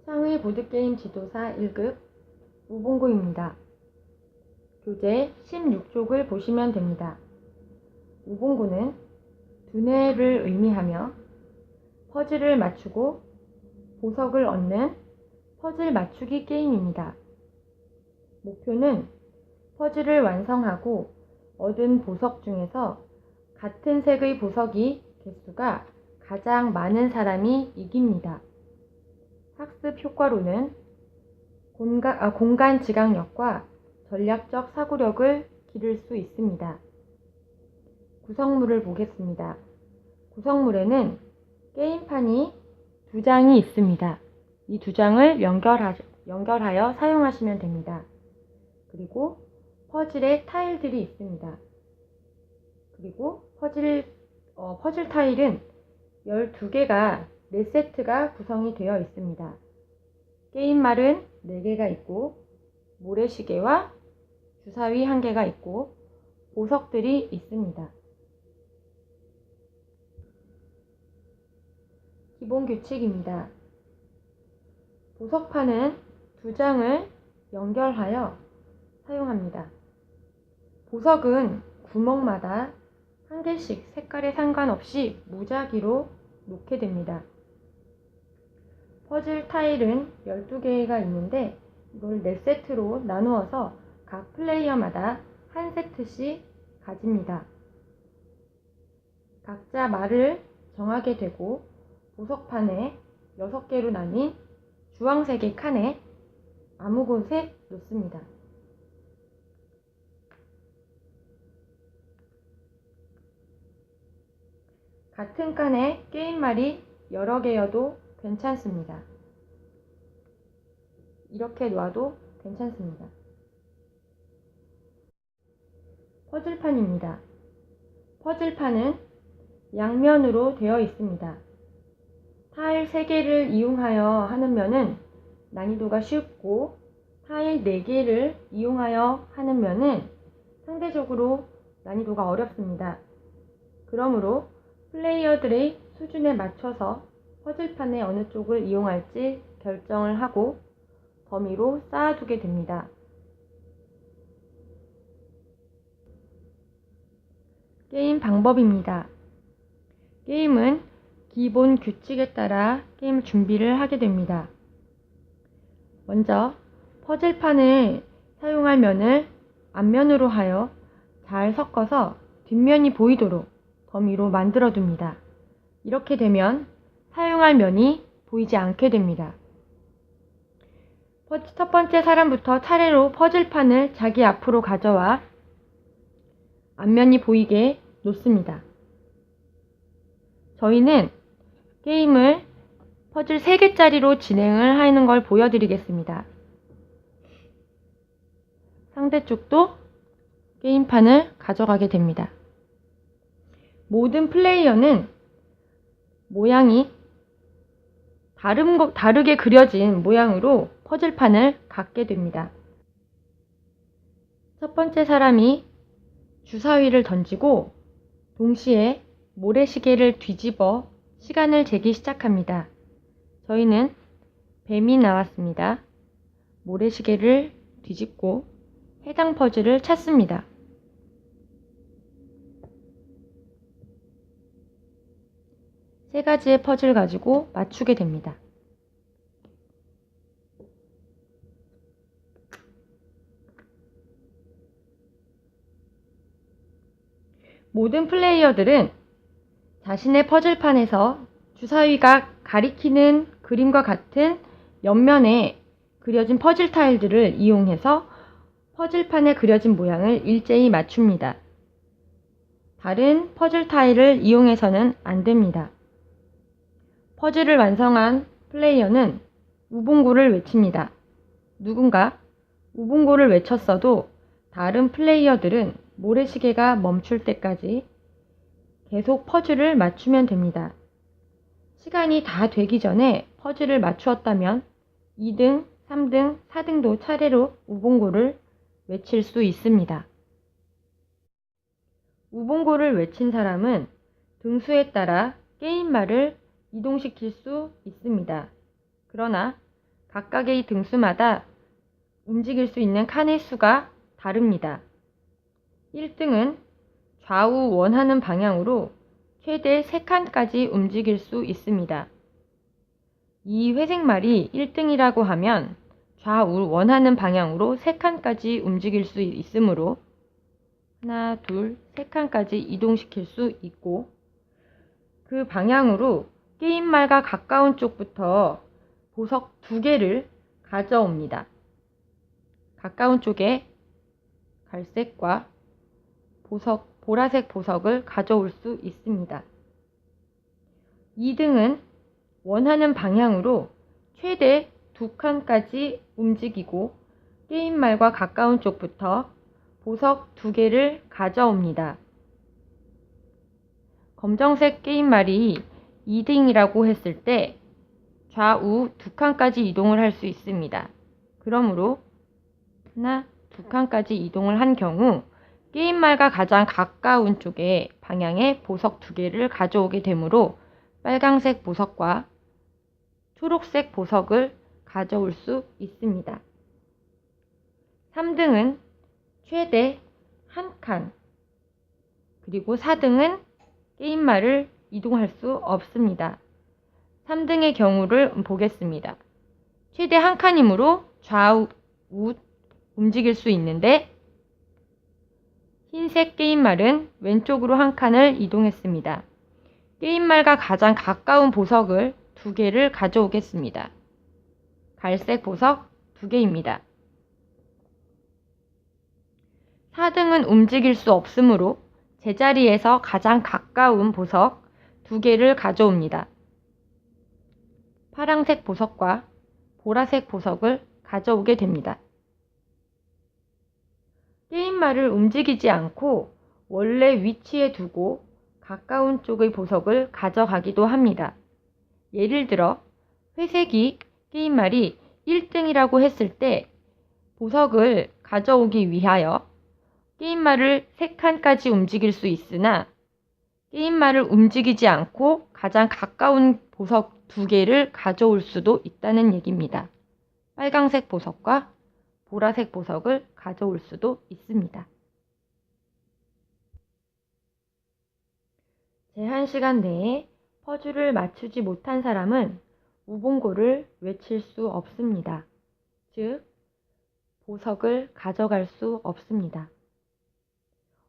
상위 보드게임 지도사 1급 우봉고입니다. 교재 16쪽을 보시면 됩니다. 우봉고는 두뇌를 의미하며 퍼즐을 맞추고 보석을 얻는 퍼즐 맞추기 게임입니다. 목표는 퍼즐을 완성하고 얻은 보석 중에서 같은 색의 보석이 개수가 가장 많은 사람이 이깁니다. 학습 효과로는 공간 지각력과 전략적 사고력을 기를 수 있습니다. 구성물을 보겠습니다. 구성물에는 게임판이 2장이 있습니다. 이 2장을 연결하여 사용하시면 됩니다. 그리고 퍼즐의 타일들이 있습니다. 그리고 퍼즐 타일은 12개가 4세트가 구성이 되어 있습니다. 게임말은 4개가 있고 모래시계와 주사위 1개가 있고 보석들이 있습니다. 기본 규칙입니다. 보석판은 2장을 연결하여 사용합니다. 보석은 구멍마다 1개씩 색깔에 상관없이 무작위로 놓게 됩니다. 퍼즐 타일은 12개가 있는데 이걸 4세트로 나누어서 각 플레이어마다 1세트씩 가집니다. 각자 말을 정하게 되고 보석판에 6개로 나뉜 주황색의 칸에 아무 곳에 놓습니다. 같은 칸에 게임말이 여러 개여도 괜찮습니다. 이렇게 놔도 괜찮습니다. 퍼즐판입니다. 퍼즐판은 양면으로 되어 있습니다. 타일 3개를 이용하여 하는 면은 난이도가 쉽고 타일 4개를 이용하여 하는 면은 상대적으로 난이도가 어렵습니다. 그러므로 플레이어들의 수준에 맞춰서 퍼즐판의 어느 쪽을 이용할지 결정을 하고 더미로 쌓아두게 됩니다. 게임 방법입니다. 게임은 기본 규칙에 따라 게임 준비를 하게 됩니다. 먼저 퍼즐판을 사용할 면을 앞면으로 하여 잘 섞어서 뒷면이 보이도록 더미로 만들어 둡니다. 이렇게 되면 사용할 면이 보이지 않게 됩니다. 첫 번째 사람부터 차례로 퍼즐판을 자기 앞으로 가져와 앞면이 보이게 놓습니다. 저희는 게임을 퍼즐 3개짜리로 진행을 하는 걸 보여드리겠습니다. 상대쪽도 게임판을 가져가게 됩니다. 모든 플레이어는 모양이 다르게 그려진 모양으로 퍼즐판을 갖게 됩니다. 첫 번째 사람이 주사위를 던지고 동시에 모래시계를 뒤집어 시간을 재기 시작합니다. 저희는 뱀이 나왔습니다. 모래시계를 뒤집고 해당 퍼즐을 찾습니다. 세 가지의 퍼즐 가지고 맞추게 됩니다. 모든 플레이어들은 자신의 퍼즐판에서 주사위가 가리키는 그림과 같은 옆면에 그려진 퍼즐 타일들을 이용해서 퍼즐판에 그려진 모양을 일제히 맞춥니다. 다른 퍼즐 타일을 이용해서는 안 됩니다. 퍼즐을 완성한 플레이어는 우봉고를 외칩니다. 누군가 우봉고를 외쳤어도 다른 플레이어들은 모래시계가 멈출 때까지 계속 퍼즐을 맞추면 됩니다. 시간이 다 되기 전에 퍼즐을 맞추었다면 2등, 3등, 4등도 차례로 우봉고를 외칠 수 있습니다. 우봉고를 외친 사람은 등수에 따라 게임말을 이동시킬 수 있습니다. 그러나 각각의 등수마다 움직일 수 있는 칸의 수가 다릅니다. 1등은 좌우 원하는 방향으로 최대 3칸까지 움직일 수 있습니다. 이 회색말이 1등이라고 하면 좌우 원하는 방향으로 3칸까지 움직일 수 있으므로 하나, 둘, 3칸까지 이동시킬 수 있고, 그 방향으로 게임말과 가까운 쪽부터 보석 2개를 가져옵니다. 가까운 쪽에 갈색과 보라색 보석을 가져올 수 있습니다. 2등은 원하는 방향으로 최대 2칸까지 움직이고 게임말과 가까운 쪽부터 보석 2개를 가져옵니다. 검정색 게임말이 2등이라고 했을 때 좌우 2칸까지 이동을 할 수 있습니다. 그러므로 하나, 2칸까지 이동을 한 경우 게임말과 가장 가까운 쪽의 방향에 보석 2개를 가져오게 되므로 빨강색 보석과 초록색 보석을 가져올 수 있습니다. 3등은 최대 1칸, 그리고 4등은 게임말을 이동할 수 없습니다. 3등의 경우를 보겠습니다. 최대 1칸이므로 좌우 움직일 수 있는데 흰색 게임말은 왼쪽으로 1칸을 이동했습니다. 게임말과 가장 가까운 보석을 2개를 가져오겠습니다. 갈색 보석 2개입니다. 4등은 움직일 수 없으므로 제자리에서 가장 가까운 보석 2개를 가져옵니다. 파란색 보석과 보라색 보석을 가져오게 됩니다. 게임말을 움직이지 않고 원래 위치에 두고 가까운 쪽의 보석을 가져가기도 합니다. 예를 들어 회색이 게임말이 1등이라고 했을 때 보석을 가져오기 위하여 게임말을 3칸까지 움직일 수 있으나 게임말을 움직이지 않고 가장 가까운 보석 2개를 가져올 수도 있다는 얘기입니다. 빨강색 보석과 보라색 보석을 가져올 수도 있습니다. 제한 시간 내에 퍼즐을 맞추지 못한 사람은 우봉고를 외칠 수 없습니다. 즉, 보석을 가져갈 수 없습니다.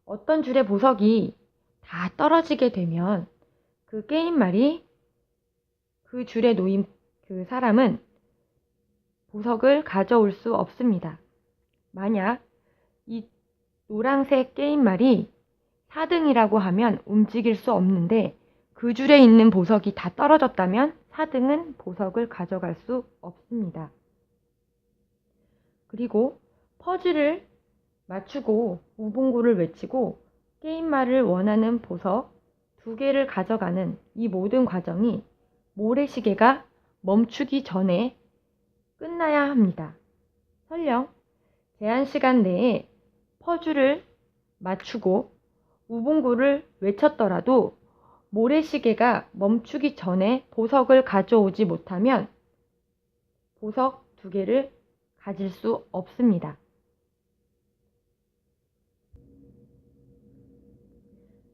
어떤 줄의 보석이 다 떨어지게 되면 그 게임말이 그 줄에 놓인 그 사람은 보석을 가져올 수 없습니다. 만약 이 노란색 게임말이 4등이라고 하면 움직일 수 없는데 그 줄에 있는 보석이 다 떨어졌다면 4등은 보석을 가져갈 수 없습니다. 그리고 퍼즐을 맞추고 우봉고를 외치고 게임말을 원하는 보석 2개를 가져가는 이 모든 과정이 모래시계가 멈추기 전에 끝나야 합니다. 설령 제한 시간 내에 퍼즐을 맞추고 우봉고를 외쳤더라도 모래시계가 멈추기 전에 보석을 가져오지 못하면 보석 2개를 가질 수 없습니다.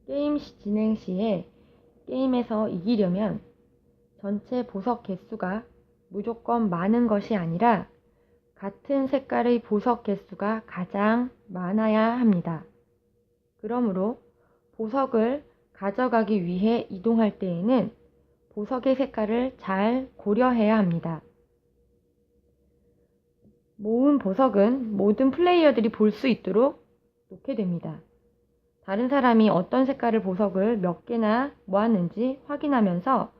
게임 진행 시에 게임에서 이기려면 전체 보석 개수가 무조건 많은 것이 아니라 같은 색깔의 보석 개수가 가장 많아야 합니다. 그러므로 보석을 가져가기 위해 이동할 때에는 보석의 색깔을 잘 고려해야 합니다. 모은 보석은 모든 플레이어들이 볼 수 있도록 놓게 됩니다. 다른 사람이 어떤 색깔의 보석을 몇 개나 모았는지 확인하면서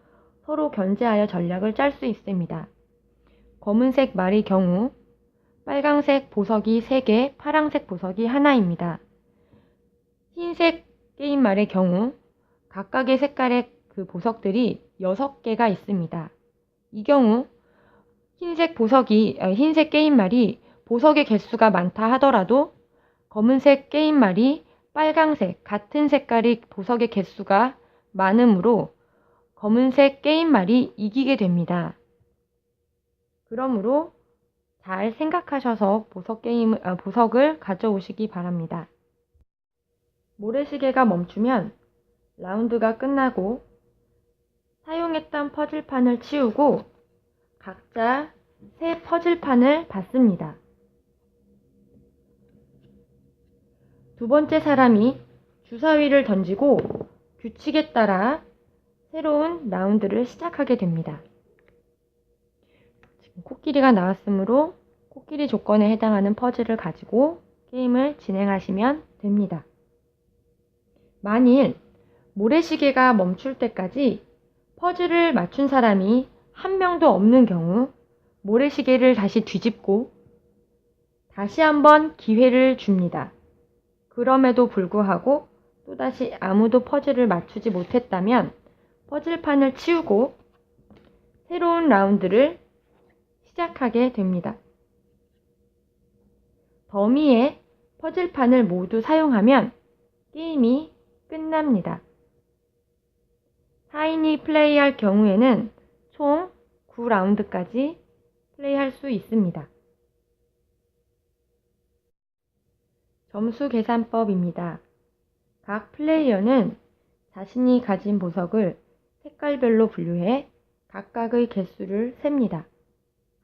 서로 견제하여 전략을 짤 수 있습니다. 검은색 말의 경우 빨강색 보석이 3개, 파란색 보석이 하나입니다. 흰색 게임 말의 경우 각각의 색깔의 그 보석들이 6개가 있습니다. 이 경우 흰색 게임 말이 보석의 개수가 많다 하더라도 검은색 게임 말이 빨강색 같은 색깔의 보석의 개수가 많으므로 검은색 게임 말이 이기게 됩니다. 그러므로 잘 생각하셔서 보석을 가져오시기 바랍니다. 모래시계가 멈추면 라운드가 끝나고 사용했던 퍼즐판을 치우고 각자 새 퍼즐판을 받습니다. 두 번째 사람이 주사위를 던지고 규칙에 따라 새로운 라운드를 시작하게 됩니다. 지금 코끼리가 나왔으므로 코끼리 조건에 해당하는 퍼즐을 가지고 게임을 진행하시면 됩니다. 만일 모래시계가 멈출 때까지 퍼즐을 맞춘 사람이 한 명도 없는 경우 모래시계를 다시 뒤집고 다시 한번 기회를 줍니다. 그럼에도 불구하고 또다시 아무도 퍼즐을 맞추지 못했다면 퍼즐판을 치우고 새로운 라운드를 시작하게 됩니다. 더미의 퍼즐판을 모두 사용하면 게임이 끝납니다. 4인이 플레이할 경우에는 총 9라운드까지 플레이할 수 있습니다. 점수 계산법입니다. 각 플레이어는 자신이 가진 보석을 색깔별로 분류해 각각의 개수를 셉니다.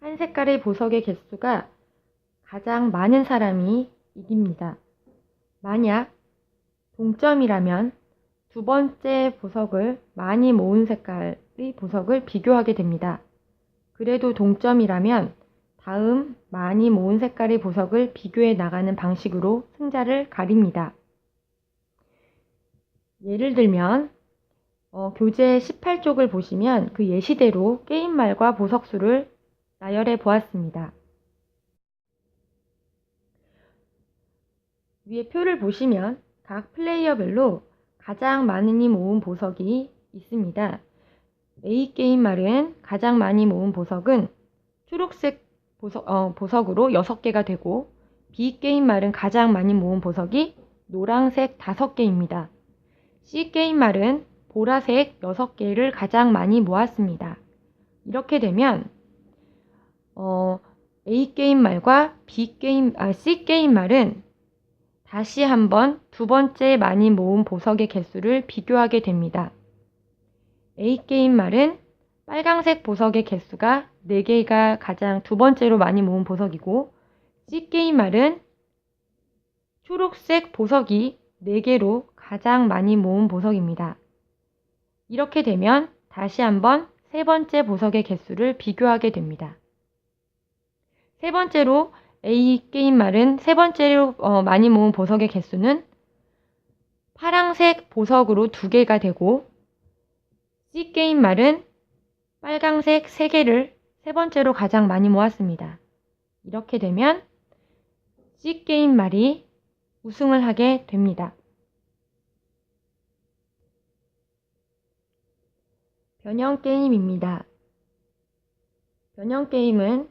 한 색깔의 보석의 개수가 가장 많은 사람이 이깁니다. 만약 동점이라면 두 번째 보석을 많이 모은 색깔의 보석을 비교하게 됩니다. 그래도 동점이라면 다음 많이 모은 색깔의 보석을 비교해 나가는 방식으로 승자를 가립니다. 예를 들면 교재 18쪽을 보시면 그 예시대로 게임말과 보석수를 나열해 보았습니다. 위에 표를 보시면 각 플레이어별로 가장 많이 모은 보석이 있습니다. A 게임말은 가장 많이 모은 보석은 초록색 보석으로 6개가 되고 B 게임말은 가장 많이 모은 보석이 노란색 5개입니다. C 게임말은 보라색 6개를 가장 많이 모았습니다. 이렇게 되면 A 게임말과 C 게임말은 다시 한번 두 번째 많이 모은 보석의 개수를 비교하게 됩니다. A 게임말은 빨강색 보석의 개수가 4개가 가장 두 번째로 많이 모은 보석이고 C 게임말은 초록색 보석이 4개로 가장 많이 모은 보석입니다. 이렇게 되면 다시 한번 세 번째 보석의 개수를 비교하게 됩니다. 세 번째로 A 게임말은 세 번째로 많이 모은 보석의 개수는 파랑색 보석으로 2개가 되고 C 게임말은 빨강색 3개를 세 번째로 가장 많이 모았습니다. 이렇게 되면 C 게임말이 우승을 하게 됩니다. 변형 게임입니다. 변형 게임은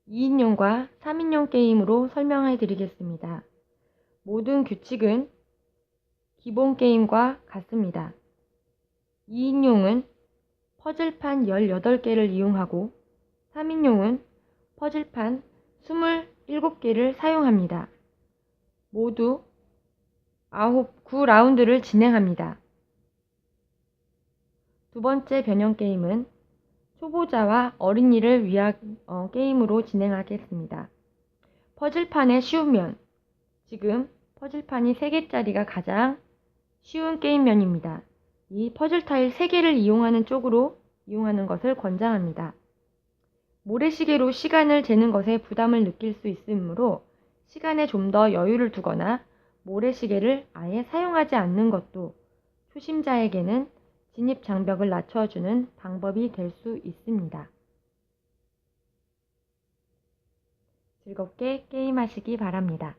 2인용과 3인용 게임으로 설명해 드리겠습니다. 모든 규칙은 기본 게임과 같습니다. 2인용은 퍼즐판 18개를 이용하고 3인용은 퍼즐판 27개를 사용합니다. 모두 9라운드를 진행합니다. 두 번째 변형 게임은 초보자와 어린이를 위한 게임으로 진행하겠습니다. 퍼즐판의 쉬움면, 지금 퍼즐판이 3개짜리가 가장 쉬운 게임면입니다. 이 퍼즐 타일 3개를 이용하는 쪽으로 이용하는 것을 권장합니다. 모래시계로 시간을 재는 것에 부담을 느낄 수 있으므로 시간에 좀 더 여유를 두거나 모래시계를 아예 사용하지 않는 것도 초심자에게는 진입 장벽을 낮춰주는 방법이 될 수 있습니다. 즐겁게 게임하시기 바랍니다.